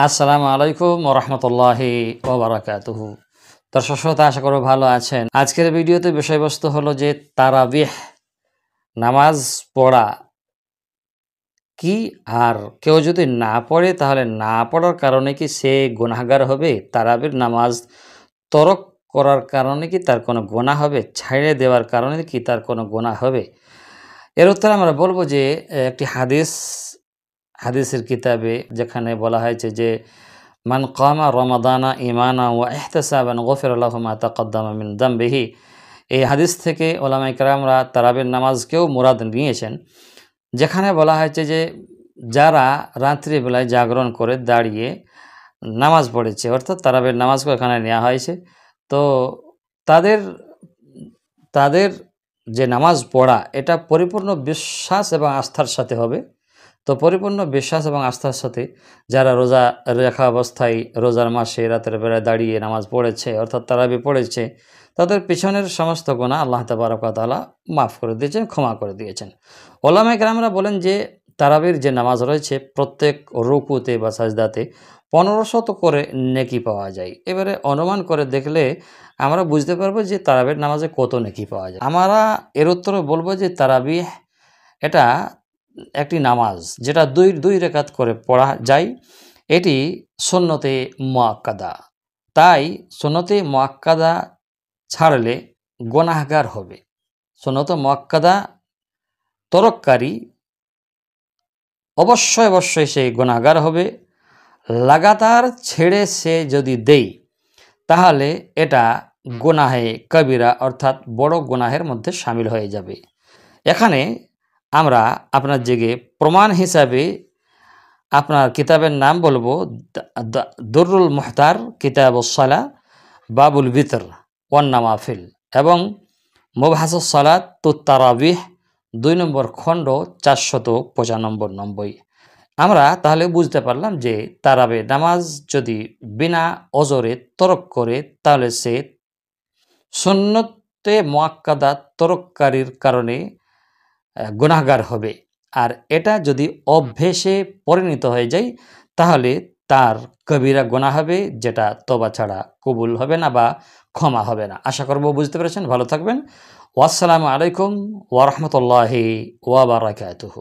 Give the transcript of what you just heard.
আসসালামু আলাইকুম ওয়া রাহমাতুল্লাহি ওয়া বারাকাতুহু। দর্শক শ্রোতা, আশা করব ভালো আছেন। আজকের ভিডিওতে বিষয়বস্তু হলো যে তারাবিহ নামাজ পড়া কি, আর কেউ যদি না পড়ে তাহলে না পড়ার কারণে কি সে গুনাহগার হবে? তারাবির নামাজ তরক করার কারণে কি তার কোনো গুনাহ হবে? ছাইড়ে দেওয়ার কারণে কি তার কোনো গুনাহ হবে? এর উত্তরে আমরা বলবো যে একটি হাদিসের কিতাবে যেখানে বলা হয়েছে যে মান কামা রমাদানা ইমানা ওয়া ইহতিসাবান গফিরা লাহু মা তাকদ্দামা মিন যামবিহি। এই হাদিস থেকে ওলামায়ে কেরামরা তারাবির নামাজকেও মুরাদ নিয়েছেন, যেখানে বলা হয়েছে যে যারা রাত্রিবেলায় জাগরণ করে দাঁড়িয়ে নামাজ পড়েছে, অর্থাৎ তারাবির নামাজকে এখানে নেওয়া হয়েছে। তো তাদের তাদের যে নামাজ পড়া এটা পরিপূর্ণ বিশ্বাস এবং আস্থার সাথে হবে। তো পরিপূর্ণ বিশ্বাস এবং আস্থার সাথে যারা রোজা রাখা অবস্থায় রোজার মাসে রাতের বেলায় দাঁড়িয়ে নামাজ পড়েছে, অর্থাৎ তারাবি পড়েছে, তাদের পিছনের সমস্ত গুনাহ আল্লাহ তাবারক ওয়া তাআলা মাফ করে দিয়েছেন, ক্ষমা করে দিয়েছেন। ওলামায়ে কেরামরা বলেন যে তারাবির যে নামাজ রয়েছে প্রত্যেক রুকুতে বা সাজদাতে 1500 করে নেকি পাওয়া যায়। এবারে অনুমান করে দেখলে আমরা বুঝতে পারবো যে তারাবির নামাজে কত নেকি পাওয়া যায়। আমরা এর উত্তরে বলবো যে তারাবিহ এটা একটি নামাজ যেটা দুই রাকাত করে পড়া যায়। এটি সুন্নতে মুআক্কাদা, তাই সুন্নতে মুআক্কাদা ছাড়লে গুনাহগার হবে। সুন্নতে মুআক্কাদা তরককারী অবশ্যই সে গুনাহগার হবে। লাগাতার ছেড়ে সে যদি দেয় তাহলে এটা গুনাহে কবিরা অর্থাৎ বড় গুনাহের মধ্যে শামিল হয়ে যাবে। এখানে আমরা আপনার জেগে প্রমাণ হিসাবে আপনার কিতাবের নাম বলবো দুররুল মুহতার কিতাবুস সালাহ বাবুল বিতর ওয়ান নাওয়াফিল এবং মুবহাসুস সালাত তুত তারাবিহ 2 নম্বর খণ্ড 495। আমরা তাহলে বুঝতে পারলাম যে তারাবি নামাজ যদি বিনা অজরে তরক করে তাহলে সে সুন্নতে মুআক্কাদা তরককারীর কারণে গুনাহগার হবে। আর এটা যদি অভ্যেসে পরিণত হয়ে যায় তাহলে তার কবিরা গুনাহ হবে, যেটা তওবা ছাড়া কবুল হবে না বা ক্ষমা হবে না। আশা করব বুঝতে পেরেছেন। ভালো থাকবেন। আসসালামু আলাইকুম ওয়া রাহমাতুল্লাহি ওয়া বারাকাতুহু।